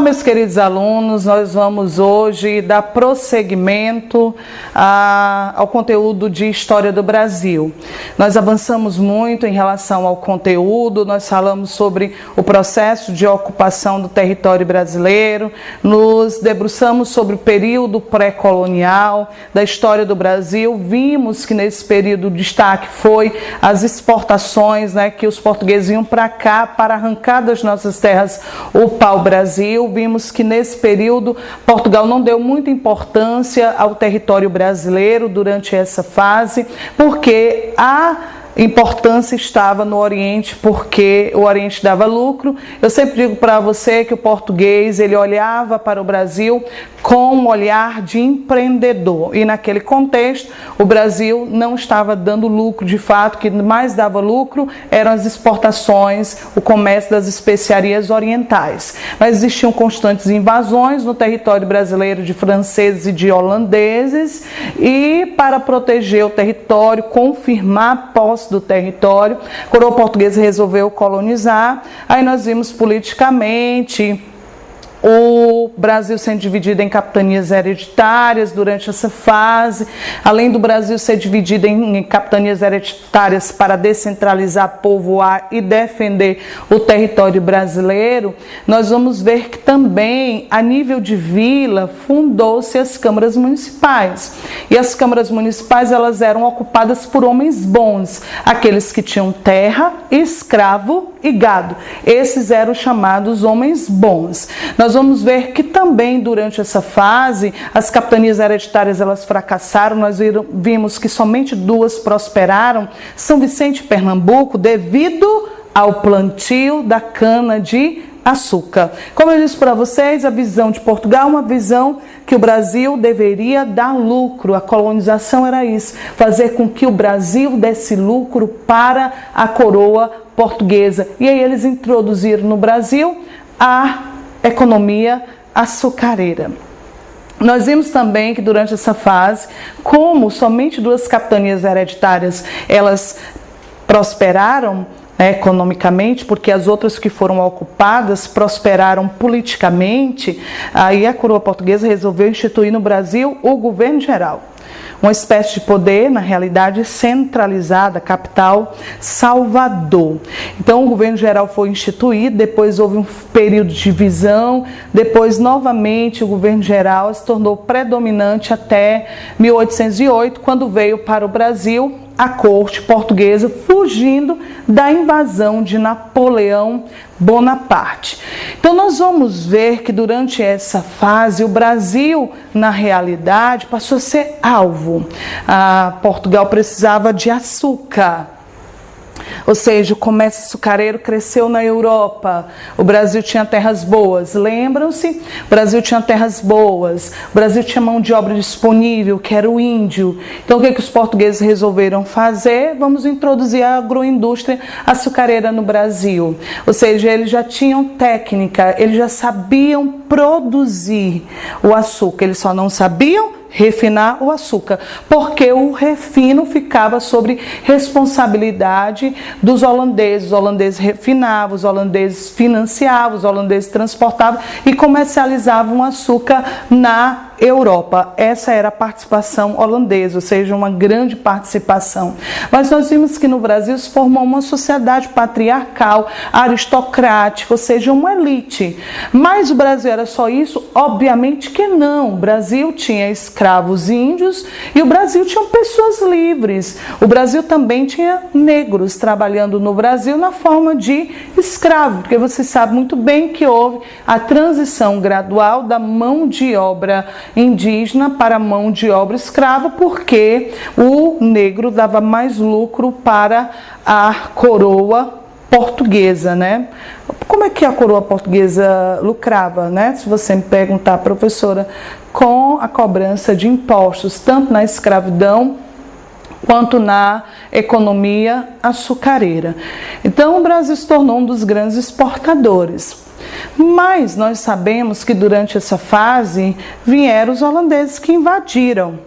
meus queridos alunos, nós vamos hoje dar prosseguimento ao conteúdo de História do Brasil. Nós avançamos muito em relação ao conteúdo, nós falamos sobre o processo de ocupação do território brasileiro, nos debruçamos sobre o período pré-colonial da história do Brasil, vimos que nesse período o destaque foi as exportações, que os portugueses iam para cá para arrancar das nossas terras o pau-brasil. Vimos que nesse período Portugal não deu muita importância ao território brasileiro durante essa fase, porque a importância estava no Oriente, porque o Oriente dava lucro. Eu sempre digo para você que o português, ele olhava para o Brasil com um olhar de empreendedor, e naquele contexto o Brasil não estava dando lucro de fato. O que mais dava lucro eram as exportações, o comércio das especiarias orientais, mas existiam constantes invasões no território brasileiro de franceses e de holandeses, e para proteger o território, confirmar a posse do território, a coroa portuguesa resolveu colonizar. Aí nós vimos politicamente o Brasil sendo dividido em capitanias hereditárias durante essa fase. Além do Brasil ser dividido em capitanias hereditárias para descentralizar, povoar e defender o território brasileiro, nós vamos ver que também, a nível de vila, fundou-se as câmaras municipais. E as câmaras municipais, elas eram ocupadas por homens bons, aqueles que tinham terra, escravo e gado. Esses eram chamados homens bons. Nós vamos ver que também durante essa fase as capitanias hereditárias elas fracassaram. Nós vimos que somente duas prosperaram, São Vicente e Pernambuco, devido ao plantio da cana de açúcar. Como eu disse para vocês, a visão de Portugal é uma visão que o Brasil deveria dar lucro. A colonização era isso, fazer com que o Brasil desse lucro para a coroa portuguesa. E aí eles introduziram no Brasil a economia açucareira. Nós vimos também que durante essa fase, como somente duas capitanias hereditárias elas prosperaram economicamente, porque as outras que foram ocupadas prosperaram politicamente, aí a coroa portuguesa resolveu instituir no Brasil o governo geral. Uma espécie de poder, na realidade, centralizada, capital, Salvador. Então, o governo geral foi instituído, depois houve um período de divisão, depois, novamente, o governo geral se tornou predominante até 1808, quando veio para o Brasil a corte portuguesa, fugindo da invasão de Napoleão Bonaparte. Então nós vamos ver que durante essa fase o Brasil, na realidade, passou a ser alvo. Portugal precisava de açúcar. Ou seja, o comércio açucareiro cresceu na Europa. O Brasil tinha terras boas. Lembram-se? O Brasil tinha terras boas. O Brasil tinha mão de obra disponível, que era o índio. Então, o que os portugueses resolveram fazer? Vamos introduzir a agroindústria açucareira no Brasil. Ou seja, eles já tinham técnica, eles já sabiam produzir o açúcar. Eles só não sabiam refinar o açúcar, porque o refino ficava sobre responsabilidade dos holandeses. Os holandeses refinavam, os holandeses financiavam, os holandeses transportavam e comercializavam o açúcar na Europa. Essa era a participação holandesa, ou seja, uma grande participação. Mas nós vimos que no Brasil se formou uma sociedade patriarcal, aristocrática, ou seja, uma elite. Mas o Brasil era só isso? Obviamente que não. O Brasil tinha escravos índios e o Brasil tinha pessoas livres. O Brasil também tinha negros trabalhando no Brasil na forma de escravo, porque você sabe muito bem que houve a transição gradual da mão de obra indígena para a mão de obra escrava, porque o negro dava mais lucro para a coroa portuguesa, Como é que a coroa portuguesa lucrava, Se você me perguntar, professora, com a cobrança de impostos, tanto na escravidão quanto na economia açucareira. Então, o Brasil se tornou um dos grandes exportadores. Mas nós sabemos que durante essa fase vieram os holandeses que invadiram.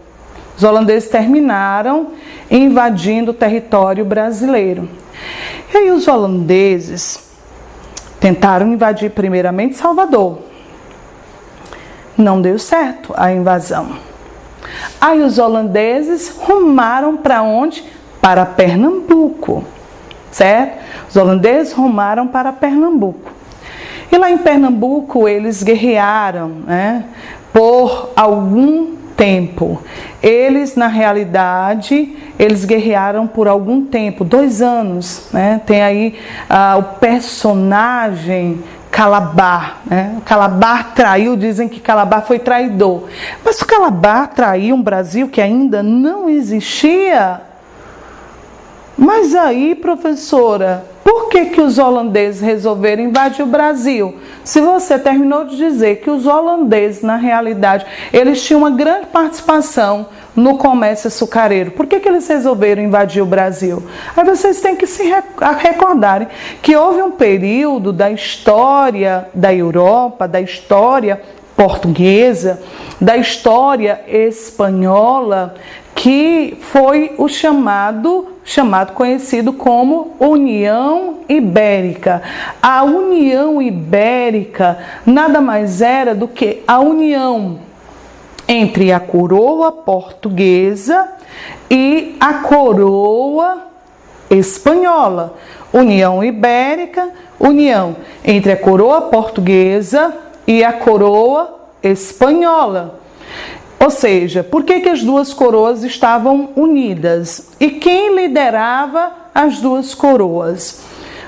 Os holandeses terminaram invadindo o território brasileiro. E aí os holandeses tentaram invadir primeiramente Salvador. não deu certo a invasão. Aí os holandeses rumaram para onde? Para Pernambuco, certo? Os holandeses rumaram para Pernambuco. E lá em Pernambuco eles guerrearam, né, por algum tempo. Eles, na realidade, eles guerrearam por algum tempo, 2 anos, né? Tem aí o personagem Calabar, né? Calabar traiu, dizem que Calabar foi traidor. Mas o Calabar traiu um Brasil que ainda não existia? Mas aí, professora, por que os holandeses resolveram invadir o Brasil? Se você terminou de dizer que os holandeses, na realidade, eles tinham uma grande participação no comércio açucareiro, por que eles resolveram invadir o Brasil? Aí vocês têm que se recordarem que houve um período da história da Europa, da história portuguesa, da história espanhola, que foi o chamado conhecido como União Ibérica. A União Ibérica nada mais era do que a união entre a coroa portuguesa e a coroa espanhola. União Ibérica, união entre a coroa portuguesa e a coroa espanhola. Ou seja, por que as duas coroas estavam unidas? E quem liderava as duas coroas?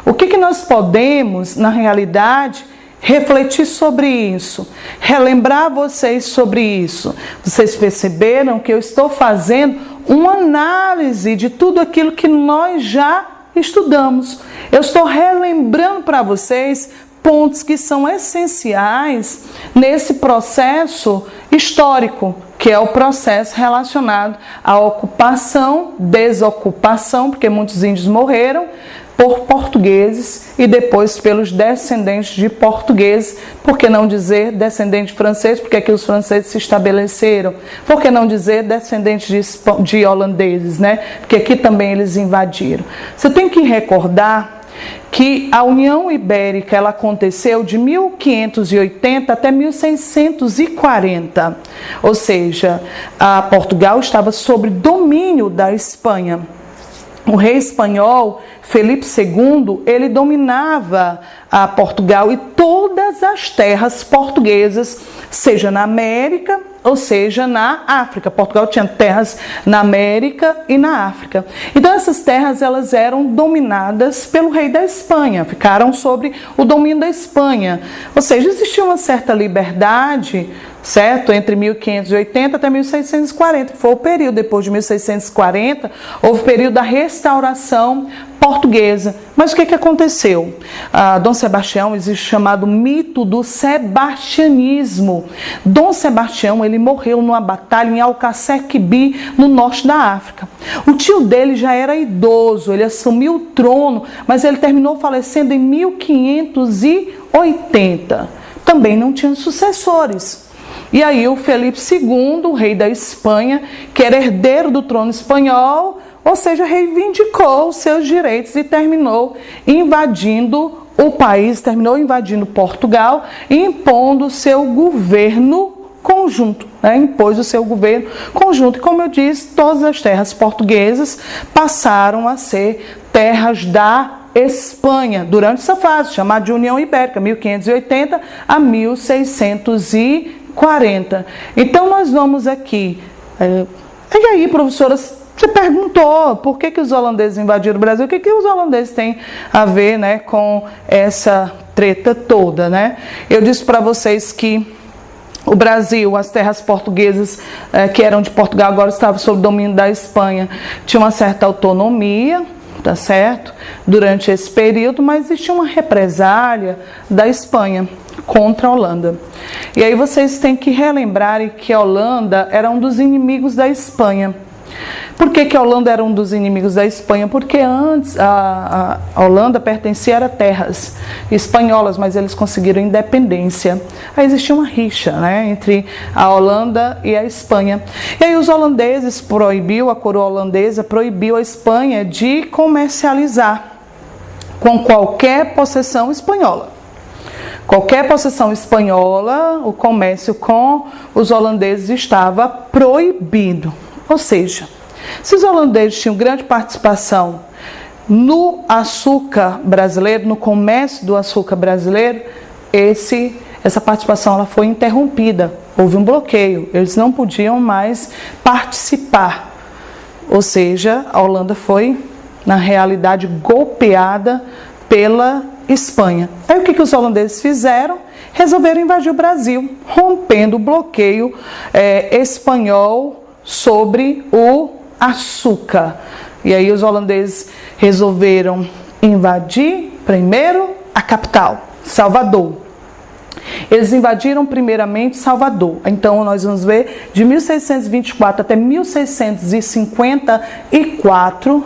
O que nós podemos, na realidade, refletir sobre isso? Relembrar vocês sobre isso? Vocês perceberam que eu estou fazendo uma análise de tudo aquilo que nós já estudamos. Eu estou relembrando para vocês pontos que são essenciais nesse processo histórico, que é o processo relacionado à ocupação, desocupação, porque muitos índios morreram por portugueses e depois pelos descendentes de portugueses, por que não dizer descendente francês, porque aqui os franceses se estabeleceram, por que não dizer descendentes de holandeses, né? Porque aqui também eles invadiram. Você tem que recordar que a União Ibérica ela aconteceu de 1580 até 1640, ou seja, Portugal estava sob domínio da Espanha. O rei espanhol Felipe II, ele dominava Portugal e todas as terras portuguesas, seja na América ou seja na África. Portugal tinha terras na América e na África. Então essas terras elas eram dominadas pelo rei da Espanha, ficaram sob o domínio da Espanha. Ou seja, existia uma certa liberdade, certo? Entre 1580 até 1640, que foi o período. Depois de 1640, houve o período da restauração portuguesa. Mas o que aconteceu? Dom Sebastião, existe o chamado mito do sebastianismo. Dom Sebastião, ele morreu numa batalha em Alcacer-Quibir, no norte da África. O tio dele já era idoso, ele assumiu o trono, mas ele terminou falecendo em 1580. Também não tinha sucessores. E aí o Felipe II, o rei da Espanha, que era herdeiro do trono espanhol, ou seja, reivindicou os seus direitos e terminou invadindo o país, terminou invadindo Portugal e impondo o seu governo conjunto, né? Impôs o seu governo conjunto. E como eu disse, todas as terras portuguesas passaram a ser terras da Espanha durante essa fase, chamada de União Ibérica, 1580 a 1640. Então nós vamos aqui. E aí, professoras, você perguntou por que os holandeses invadiram o Brasil, o que os holandeses têm a ver, né, com essa treta toda, né? Eu disse para vocês que o Brasil, as terras portuguesas que eram de Portugal, agora estavam sob o domínio da Espanha, tinha uma certa autonomia, tá certo? Durante esse período, mas existia uma represália da Espanha contra a Holanda. E aí vocês têm que relembrar que a Holanda era um dos inimigos da Espanha. Por que a Holanda era um dos inimigos da Espanha? Porque antes a Holanda pertencia a terras espanholas, mas eles conseguiram independência. Aí existia uma rixa, né, entre a Holanda e a Espanha. E aí os holandeses a coroa holandesa proibiu a Espanha de comercializar com qualquer possessão espanhola. qualquer possessão espanhola, o comércio com os holandeses estava proibido. Ou seja, se os holandeses tinham grande participação no açúcar brasileiro, no comércio do açúcar brasileiro, essa participação ela foi interrompida. Houve um bloqueio, eles não podiam mais participar. Ou seja, a Holanda foi, na realidade, golpeada pela Espanha. Aí o que os holandeses fizeram? Resolveram invadir o Brasil, rompendo o bloqueio espanhol sobre o açúcar. E aí os holandeses resolveram invadir primeiro a capital, Salvador. Eles invadiram primeiramente Salvador. Então nós vamos ver de 1624 até 1654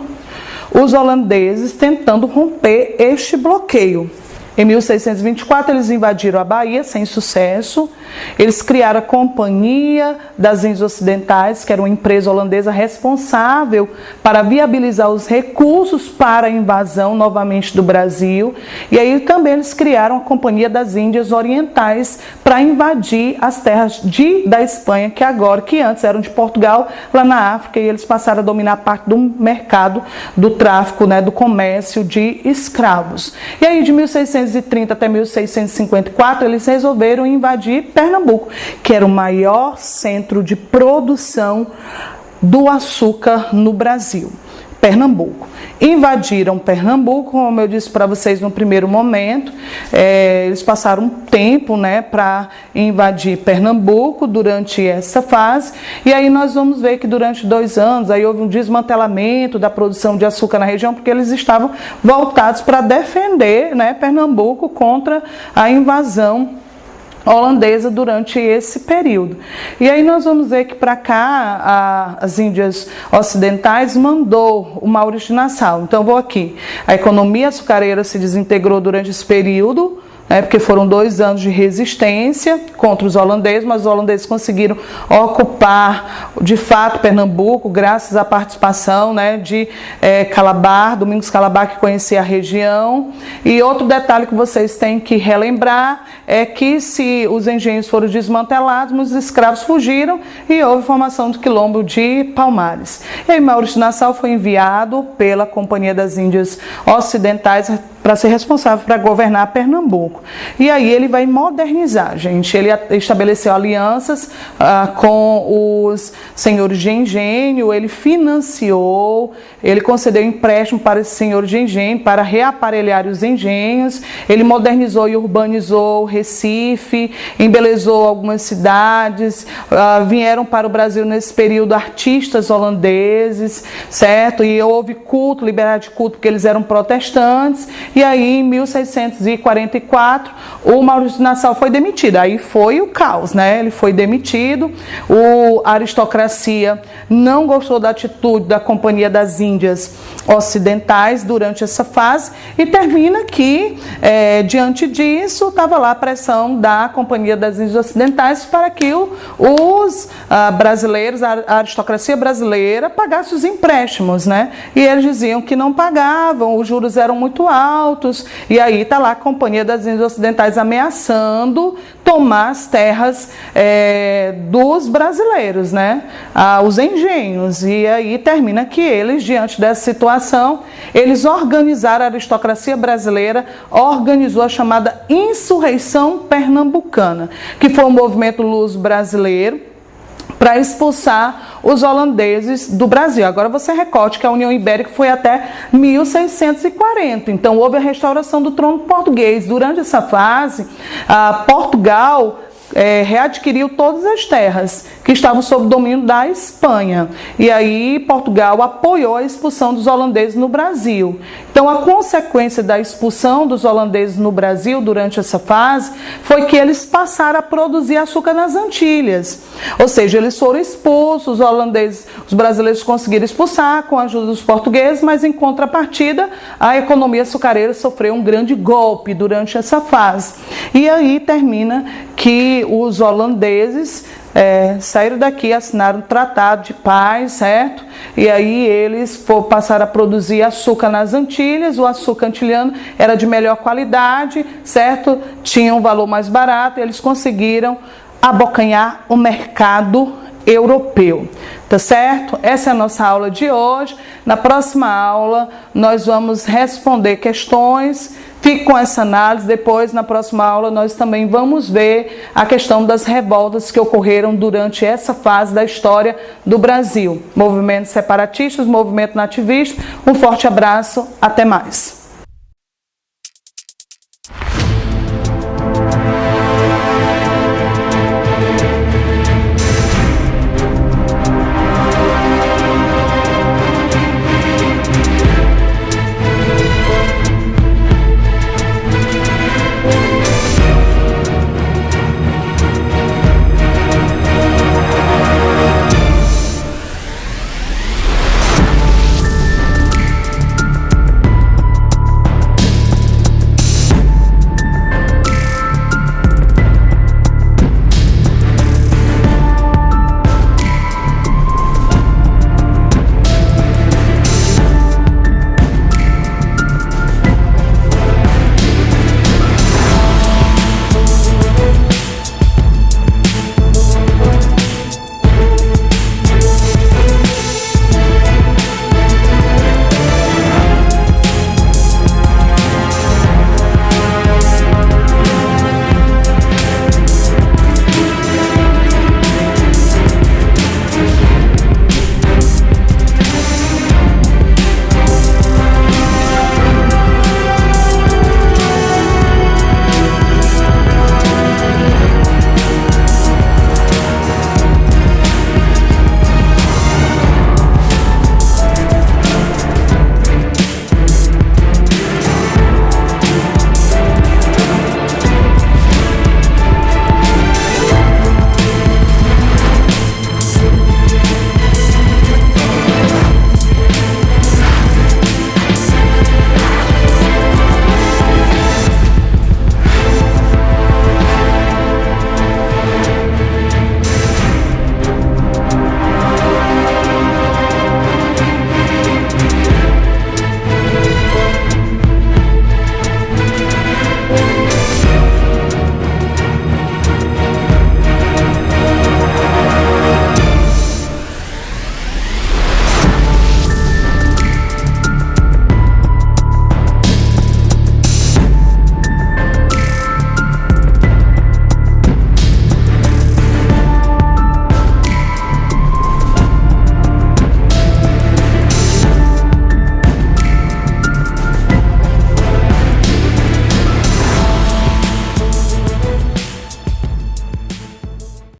os holandeses tentando romper este bloqueio. Em 1624 eles invadiram a Bahia sem sucesso. Eles criaram a Companhia das Índias Ocidentais, que era uma empresa holandesa responsável para viabilizar os recursos para a invasão novamente do Brasil. E aí também eles criaram a Companhia das Índias Orientais para invadir as terras da Espanha, que antes eram de Portugal, lá na África, e eles passaram a dominar parte do mercado do tráfico, do comércio de escravos. E aí de 1630 até 1654 eles resolveram invadir Pernambuco, que era o maior centro de produção do açúcar no Brasil. Pernambuco. Invadiram Pernambuco, como eu disse para vocês no primeiro momento, eles passaram um tempo para invadir Pernambuco durante essa fase, e aí nós vamos ver que durante 2 anos aí houve um desmantelamento da produção de açúcar na região, porque eles estavam voltados para defender Pernambuco contra a invasão holandesa durante esse período. E aí nós vamos ver que para cá as Índias Ocidentais mandou o Maurício de Nassau. Então vou aqui. A economia açucareira se desintegrou durante esse período, porque foram 2 anos de resistência contra os holandeses, mas os holandeses conseguiram ocupar, de fato, Pernambuco, graças à participação de Calabar, Domingos Calabar, que conhecia a região. E outro detalhe que vocês têm que relembrar é que se os engenhos foram desmantelados, os escravos fugiram e houve formação do quilombo de Palmares. E aí Maurício de Nassau foi enviado pela Companhia das Índias Ocidentais para ser responsável para governar Pernambuco. E aí ele vai modernizar, gente. Ele estabeleceu alianças com os senhores de engenho, ele financiou, ele concedeu empréstimo para esses senhores de engenho para reaparelhar os engenhos, ele modernizou e urbanizou Recife, embelezou algumas cidades, vieram para o Brasil nesse período artistas holandeses, certo? E houve culto, liberdade de culto, porque eles eram protestantes. E aí, em 1644, o Maurício de Nassau foi demitido. Aí foi o caos, Ele foi demitido. A aristocracia não gostou da atitude da Companhia das Índias Ocidentais durante essa fase. E termina que, diante disso, estava lá a pressão da Companhia das Índias Ocidentais para que os brasileiros, a aristocracia brasileira, pagasse os empréstimos, E eles diziam que não pagavam, os juros eram muito altos. E aí está lá a Companhia das Índias Ocidentais ameaçando tomar as terras dos brasileiros, os engenhos. E aí termina que eles, diante dessa situação, eles organizaram, a aristocracia brasileira organizou a chamada Insurreição Pernambucana, que foi um movimento luso-brasileiro para expulsar os holandeses do Brasil. Agora você recorde que a União Ibérica foi até 1640, então houve a restauração do trono português. Durante essa fase, Portugal readquiriu todas as terras que estavam sob o domínio da Espanha. E aí Portugal apoiou a expulsão dos holandeses no Brasil. Então a consequência da expulsão dos holandeses no Brasil durante essa fase foi que eles passaram a produzir açúcar nas Antilhas. Ou seja, eles foram expulsos, os brasileiros conseguiram expulsar com a ajuda dos portugueses, mas em contrapartida a economia açucareira sofreu um grande golpe durante essa fase. E aí termina que os holandeses saíram daqui, assinaram um tratado de paz, certo? E aí eles passaram a produzir açúcar nas Antilhas. O açúcar antilhano era de melhor qualidade, certo? Tinha um valor mais barato, e eles conseguiram abocanhar o mercado europeu, tá certo? Essa é a nossa aula de hoje. Na próxima aula nós vamos responder questões. Fique com essa análise. Depois, na próxima aula, nós também vamos ver a questão das revoltas que ocorreram durante essa fase da história do Brasil. Movimentos separatistas, movimento nativista. Um forte abraço, até mais.